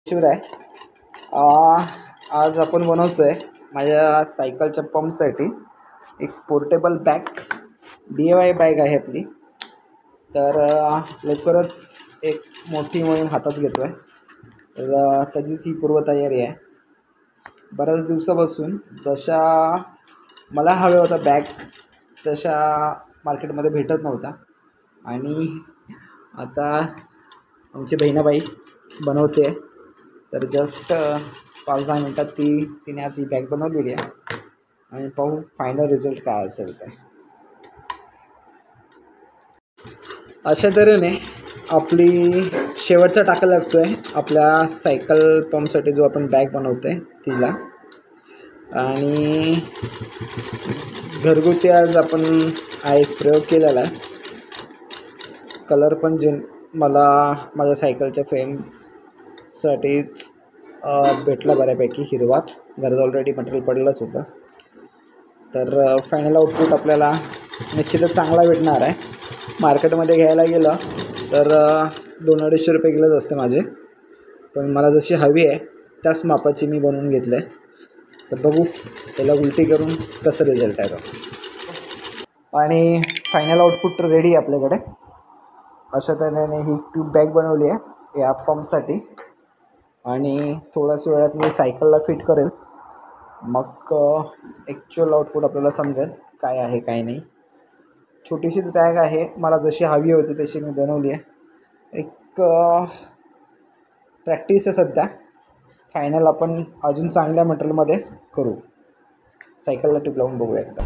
शिवराय. आज आपण बनवतोय माझ्या सायकलच्या पंपसाठी एक पोर्टेबल बॅग. DIY बॅग आहे आपली. तर लवकरच एक मोठी मोहीम हातात घेतो आहे. तर त्याचीच ही पूर्वतयारी आहे. बऱ्याच दिवसापासून जशा मला हवा होता बॅग तशा मार्केटमध्ये भेटत नव्हता आणि आता आमची बहिणाबाई बनवते. तर जस्ट 5-10 मिनटात तिने आज ही बॅग बनवलेली आहे आणि पाहू फायनल रिझल्ट काय असेल ते. अशा तऱ्हेने आपली शेवटचा टाका लागतो आहे आपल्या सायकल पंपसाठी जो आपण बॅग बनवतो आहे तिला. आणि घरगुती आज आपण हा एक प्रयोग केलेला आहे. कलर पण जे मला माझ्या सायकलच्या फ्रेमसाठीच भेटला बऱ्यापैकी हिरवाच. घरात ऑलरेडी मटेरियल पडलंच होतं. तर फायनल आउटपुट आपल्याला निश्चितच चांगला भेटणार आहे. मार्केटमध्ये घ्यायला गेलं तर 200-250 रुपये किलोच असते माझे, पण मला जशी हवी आहे त्याच मापाची मी बनवून घेतलं आहे. तर बघू त्याला उलटी करून कसं रिझल्ट आहे तो. आणि फायनल आउटपुट रेडी आहे आपल्याकडे. अशा तऱ्हेने ही ट्यूब बॅग बनवली आहे या पंपसाठी आणि थोड्याच वेळात मी सायकलला फिट करेल. मग ॲक्च्युअल आउटपुट आपल्याला समजेल काय आहे काय नाही. छोटीशीच बॅग आहे, मला जशी हवी होती तशी मी बनवली आहे. एक प्रॅक्टिस आहे सध्या. फायनल आपण अजून चांगल्या मटेरियलमध्ये करू. सायकलला टिप लावून बघूया एकदा.